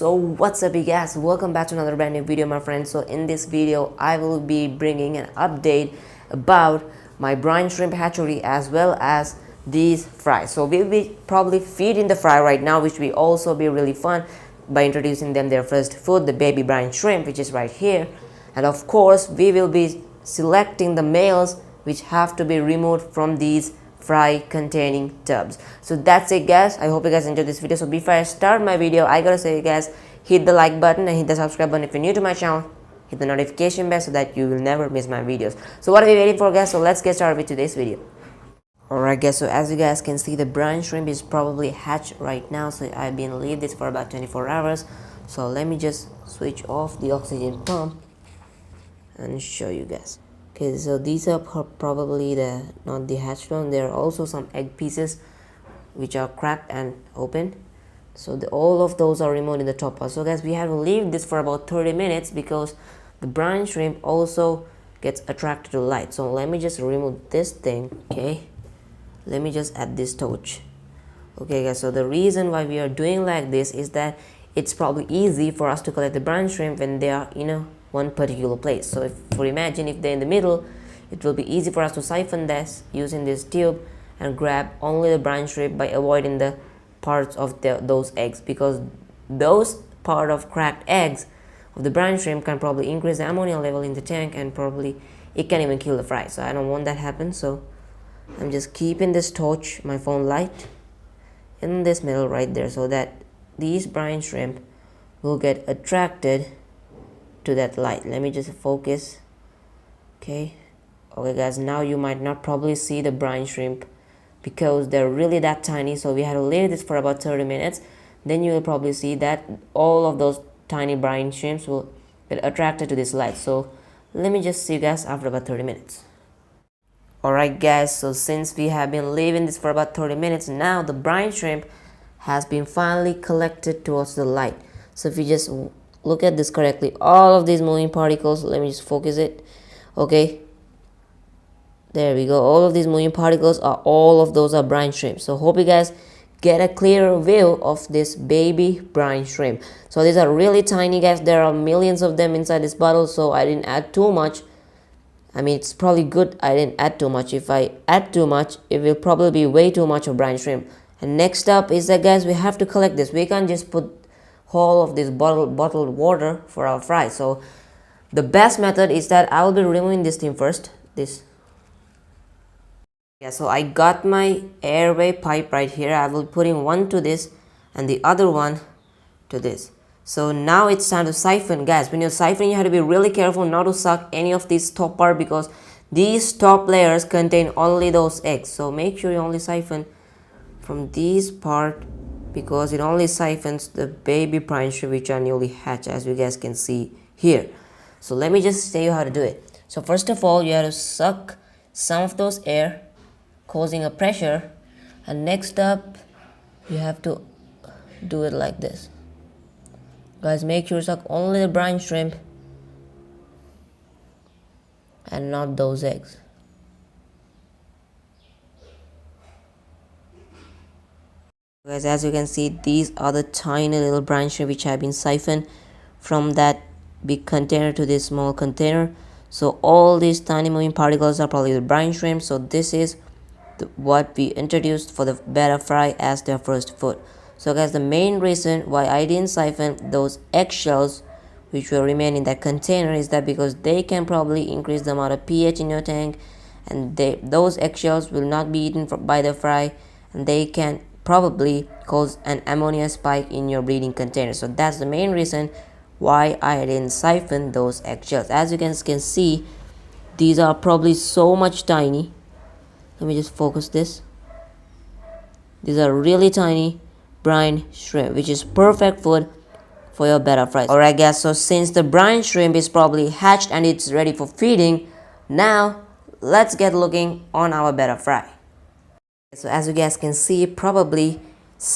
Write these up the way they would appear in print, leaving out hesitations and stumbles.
So what's up you guys, welcome back to another brand new video my friends. So in this video I will be bringing an update about my brine shrimp hatchery as well as these fries. So we'll be probably feeding the fry right now, which will also be really fun by introducing them their first food, the baby brine shrimp, which is right here. And of course we will be selecting the males which have to be removed from these fry containing tubs. So that's it guys, I hope you guys enjoyed this video. So before I start my video, I gotta say guys, hit the like button and hit the subscribe button if you're new to my channel. Hit the notification bell so that you will never miss my videos. So what are we waiting for guys? So let's get started with today's video. Alright guys, so as you guys can see, the brine shrimp is probably hatched right now. So I've been leave this for about 24 hours. So let me just switch off the oxygen pump and show you guys. Okay, so these are probably not the hatched one. There are also some egg pieces which are cracked and open. So all of those are removed in the top part. So guys, we have to leave this for about 30 minutes because the brine shrimp also gets attracted to light. So let me just remove this thing. Okay, let me just add this torch. Okay guys, so the reason why we are doing like this is that it's probably easy for us to collect the brine shrimp when they are one particular place. So imagine if they're in the middle, it will be easy for us to siphon this using this tube and grab only the brine shrimp by avoiding the parts of those eggs, because those part of cracked eggs of the brine shrimp can probably increase the ammonia level in the tank and probably it can even kill the fry. So I don't want that happen. So I'm just keeping this torch, my phone light, in this middle right there so that these brine shrimp will get attracted to that light. Let me just focus. Okay guys, now you might not probably see the brine shrimp because they're really that tiny. So we had to leave this for about 30 minutes. Then you will probably see that all of those tiny brine shrimps will get attracted to this light. So let me just see you guys after about 30 minutes. Alright guys, so since we have been leaving this for about 30 minutes, now the brine shrimp has been finally collected towards the light. So if you just look at this correctly, all of these moving particles, let me just focus it. Okay, there we go. All of these moving particles are all of those are brine shrimp. So hope you guys get a clearer view of this baby brine shrimp. So these are really tiny guys. There are millions of them inside this bottle, so I didn't add too much. I mean, it's probably good I didn't add too much. If I add too much, it will probably be way too much of brine shrimp. And next up is that guys, we have to collect this. We can't just put whole of this bottled water for our fry. So the best method is that I will be removing this thing first. So I got my airway pipe right here. I will put in one to this and the other one to this. So now it's time to siphon guys. When you're siphoning, you have to be really careful not to suck any of this top part because these top layers contain only those eggs. So make sure you only siphon from this part because it only siphons the baby brine shrimp which are newly hatched, as you guys can see here. So let me just show you how to do it. So first of all, you have to suck some of those air, causing a pressure, and next up you have to do it like this. Guys, make sure you suck only the brine shrimp and not those eggs. Guys, as you can see, these are the tiny little brine shrimp which have been siphoned from that big container to this small container. So all these tiny moving particles are probably the brine shrimp. So this is what we introduced for the Betta Fry as their first food. So guys, the main reason why I didn't siphon those eggshells which will remain in that container is that because they can probably increase the amount of pH in your tank, and those eggshells will not be eaten by the fry, and they can probably cause an ammonia spike in your breeding container. So that's the main reason why I didn't siphon those eggshells. As you guys can see, these are probably so much tiny. Let me just focus this. These are really tiny brine shrimp, which is perfect food for your Betta fries. Alright guys, so since the brine shrimp is probably hatched and it's ready for feeding, now let's get looking on our Betta fry. So as you guys can see, probably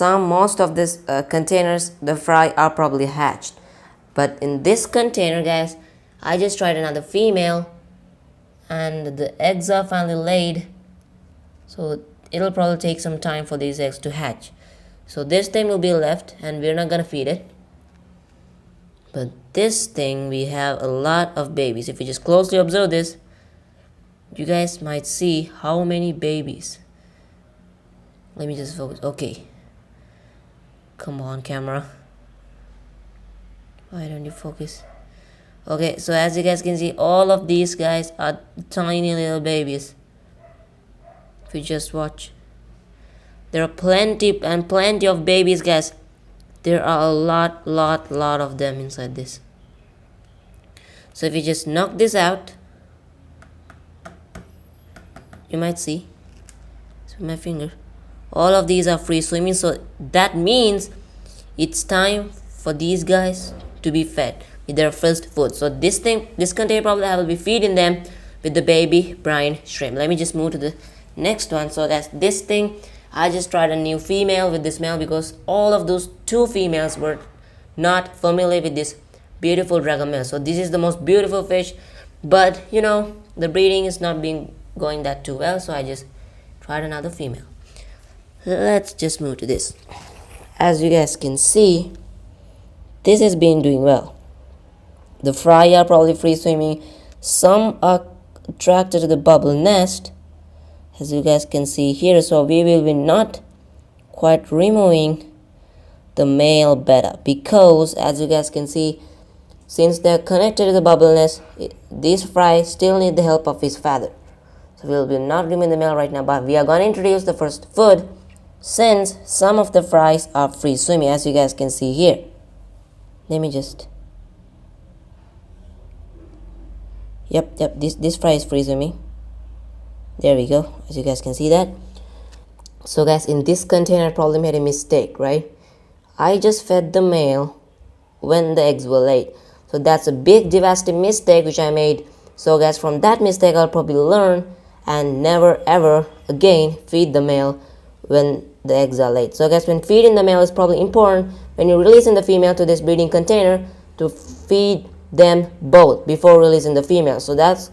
most of this containers, the fry are probably hatched. But in this container guys, I just tried another female and the eggs are finally laid. So it'll probably take some time for these eggs to hatch. So this thing will be left and we're not gonna feed it. But this thing, we have a lot of babies. If you just closely observe this, you guys might see how many babies. Let me just focus. Okay, come on camera, why don't you focus? Okay, so as you guys can see, all of these guys are tiny little babies. If you just watch, there are plenty and plenty of babies, guys. There are a lot of them inside this. So if you just knock this out, you might see with my finger, all of these are free swimming. So that means it's time for these guys to be fed with their first food. So this container probably I will be feeding them with the baby brine shrimp. Let me just move to the next one. So guys, this thing, I just tried a new female with this male because all of those two females were not familiar with this beautiful dragon male. So this is the most beautiful fish, but you know, the breeding is not going that too well, so I just tried another female. Let's just move to this. As you guys can see, this has been doing well. The fry are probably free swimming. Some are attracted to the bubble nest, as you guys can see here. So we will be not quite removing the male betta because, as you guys can see, since they're connected to the bubble nest, these fry still need the help of his father. So we will be not removing the male right now, but we are going to introduce the first food since some of the fries are free swimming, as you guys can see here. Let me just, yep, this fry is free swimming. There we go, as you guys can see that. So guys, in this container I probably made a mistake, right? I just fed the male when the eggs were laid. So that's a big devastating mistake which I made. So guys, from that mistake I'll probably learn and never ever again feed the male when the eggs are laid. So guys, when feeding the male is probably important when you're releasing the female to this breeding container to feed them both before releasing the female. So that's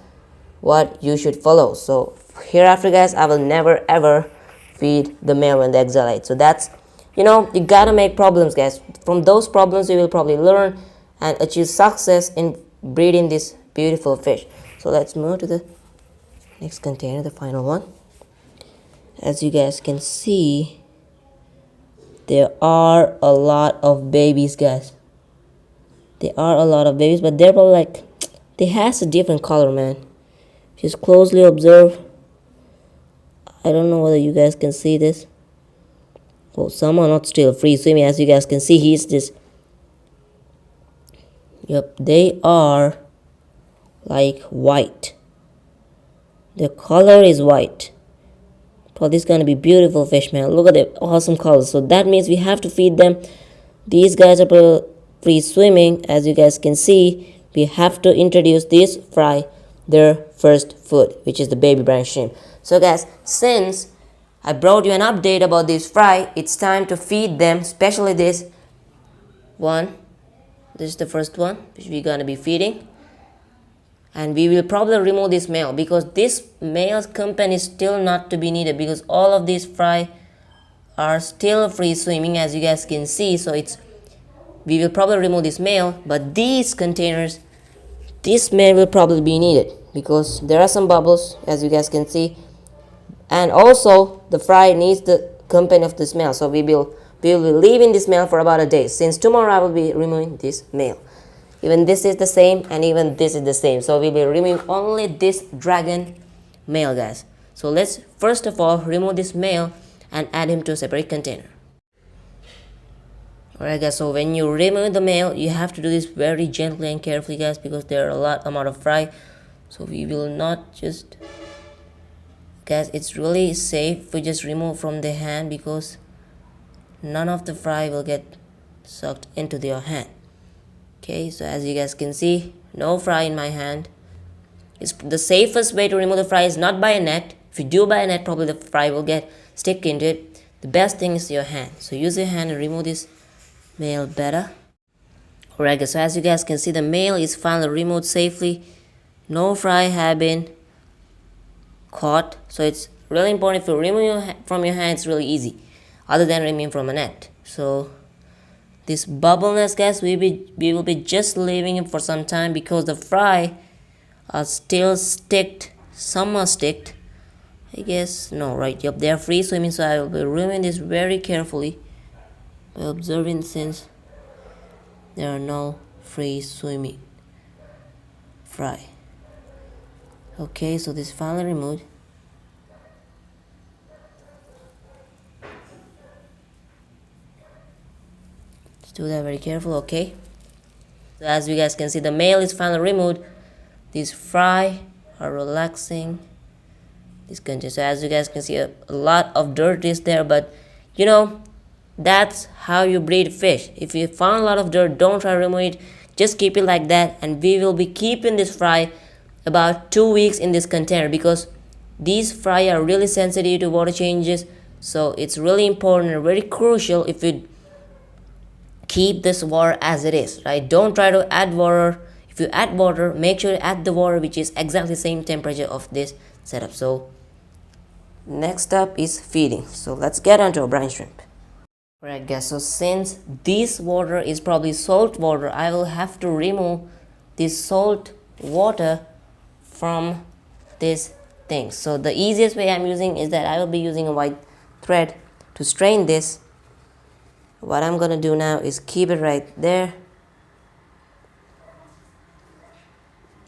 what you should follow. So hereafter guys, I will never ever feed the male when the eggs are laid. So that's, you know, you gotta make problems, guys. From those problems you will probably learn and achieve success in breeding this beautiful fish. So let's move to the next container, the final one. As you guys can see, there are a lot of babies, guys. There are a lot of babies, but they're probably like, they has a different color, man. Just closely observe. I don't know whether you guys can see this. Oh, some are not still free swimming, as you guys can see. He's this. Yep, they are like white. The color is white. Oh, this is gonna be beautiful fish, man. Look at the awesome colors. So that means we have to feed them. These guys are free swimming, as you guys can see. We have to introduce this fry their first food, which is the baby brine shrimp. So guys, since I brought you an update about this fry, it's time to feed them, especially this one. This is the first one which we're gonna be feeding. And we will probably remove this male because this male's company is still not to be needed because all of these fry are still free swimming, as you guys can see. So we will probably remove this male, but these containers, this male will probably be needed because there are some bubbles, as you guys can see, and also the fry needs the company of this male. So we will be leaving this male for about a day. Since tomorrow I will be removing this male. Even this is the same, and even this is the same. So we'll be removing only this dragon male, guys. So let's first of all remove this male and add him to a separate container. Alright guys, so when you remove the male, you have to do this very gently and carefully, guys, because there are a lot amount of fry. So we will not just, guys, it's really safe if we just remove from the hand because none of the fry will get sucked into your hand. Okay, so as you guys can see, no fry in my hand. It's the safest way to remove the fry is not by a net. If you do by a net, probably the fry will get stick into it. The best thing is your hand. So use your hand and remove this male betta. Alright guys, so as you guys can see, the male is finally removed safely. No fry have been caught. So it's really important, if you remove from your hand, it's really easy, other than removing from a net. So this bubbleness, guys, we will be just leaving it for some time because the fry are still sticked. Some are sticked, I guess. No, right, yep, they are free swimming, so I will be removing this very carefully by observing, since there are no free swimming fry. Okay, so this is finally removed. Just do that very careful. Okay, so as you guys can see, the male is finally removed. These fry are relaxing. This content. So as you guys can see, a lot of dirt is there, but you know, that's how you breed fish. If you found a lot of dirt, don't try to remove it. Just keep it like that, and we will be keeping this fry about 2 weeks in this container, because these fry are really sensitive to water changes. So it's really important and very crucial if you keep this water as it is, right? Don't try to add water. If you add water, make sure to add the water which is exactly the same temperature of this setup. So next up is feeding. So let's get onto our brine shrimp. Alright guys, so since this water is probably salt water, I will have to remove this salt water from this thing. So the easiest way I'm using is that I will be using a white thread to strain this. What I'm gonna do now is keep it right there,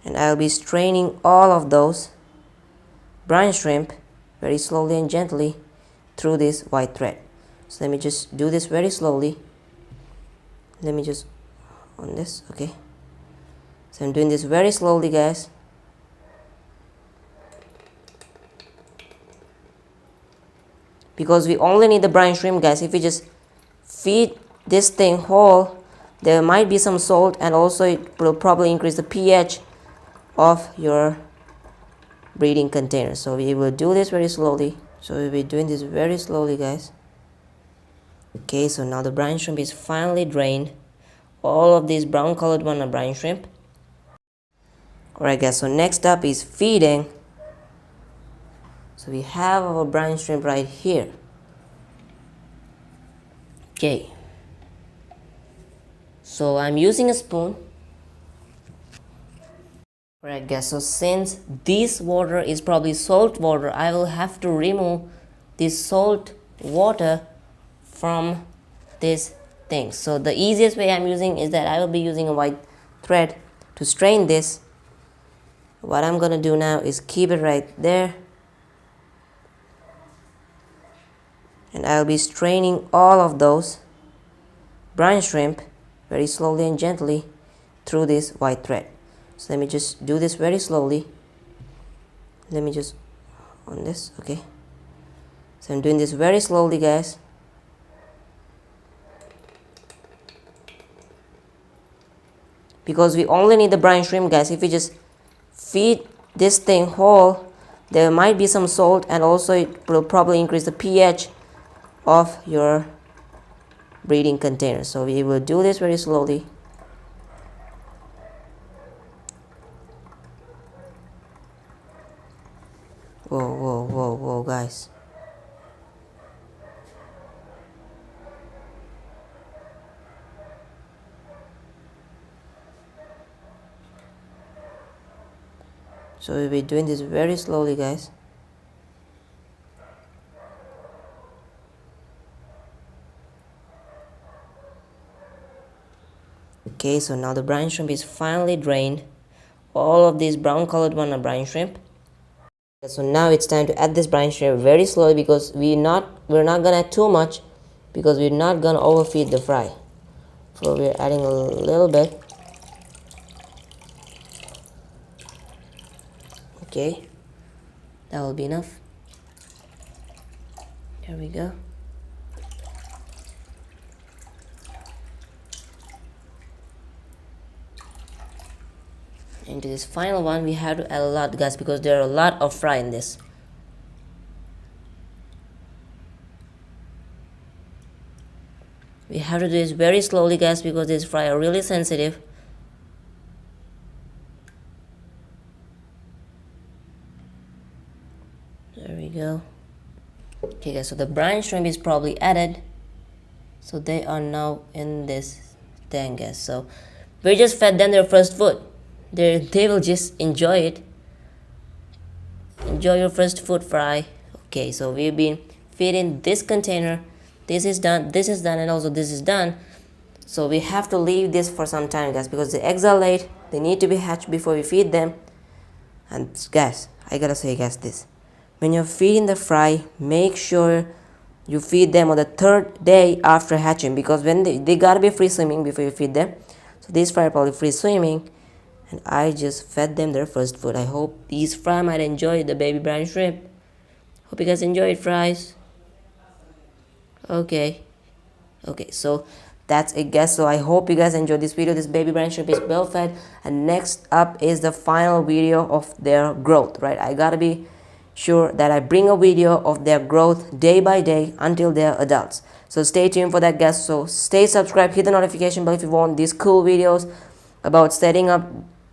and I'll be straining all of those brine shrimp very slowly and gently through this white thread. So let me just do this very slowly. Let me just on this. Okay, so I'm doing this very slowly, guys. Because we only need the brine shrimp, guys. If we just feed this thing whole, there might be some salt, and also it will probably increase the pH of your breeding container. So we will do this very slowly. So we'll be doing this very slowly, guys. Okay, so now the brine shrimp is finally drained. All of these brown colored one are brine shrimp. Alright guys, so next up is feeding. So we have our brine shrimp right here. Okay, so I'm using a spoon. Alright guys, so since this water is probably salt water, I will have to remove this salt water from this thing. So the easiest way I'm using is that I will be using a white thread to strain this. What I'm gonna do now is keep it right there, and I'll be straining all of those brine shrimp very slowly and gently through this white thread. So let me just do this very slowly. Let me just on this. Okay, so I'm doing this very slowly, guys. Because we only need the brine shrimp, guys. If we just feed this thing whole, there might be some salt, and also it will probably increase the pH of your breeding container. So we will do this very slowly. Whoa, whoa, whoa, whoa, guys. So we'll be doing this very slowly, guys. Okay, so now the brine shrimp is finally drained. All of these brown colored one are brine shrimp. So now it's time to add this brine shrimp very slowly, because we're not gonna add too much, because we're not gonna overfeed the fry. So we're adding a little bit. Okay, that will be enough. There we go. Into this final one, we have to add a lot, guys, because there are a lot of fry in this. We have to do this very slowly, guys, because these fry are really sensitive. There we go. Okay guys, so the brine shrimp is probably added. So they are now in this tank, guys. So we just fed them their first food. They will just enjoy it. Enjoy your first food, Fry. Okay, so we've been feeding this container. This is done, and also this is done. So we have to leave this for some time, guys, because the eggs are late. They need to be hatched before we feed them. And guys, I gotta say, guys, this: when you're feeding the fry, make sure you feed them on the third day after hatching, because when they gotta be free swimming before you feed them. So these fry are probably free swimming, and I just fed them their first food. I hope these fry might enjoy the baby brine shrimp. Hope you guys enjoy it, fries. Okay, so that's it, guys. So I hope you guys enjoyed this video. This baby brine shrimp is well fed, and next up is the final video of their growth, right? I gotta be sure that I bring a video of their growth day by day until they're adults. So stay tuned for that, guys. So stay subscribed, hit the notification bell if you want these cool videos about setting up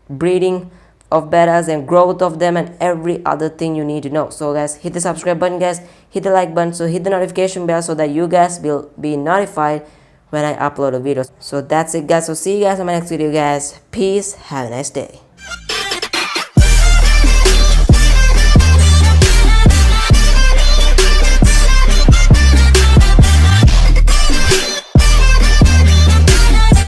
breeding of bettas and growth of them and every other thing you need to know. So guys, hit the subscribe button, guys, hit the like button, so hit the notification bell so that you guys will be notified when I upload a video. So that's it, guys. So see you guys in my next video, guys. Peace, have a nice day.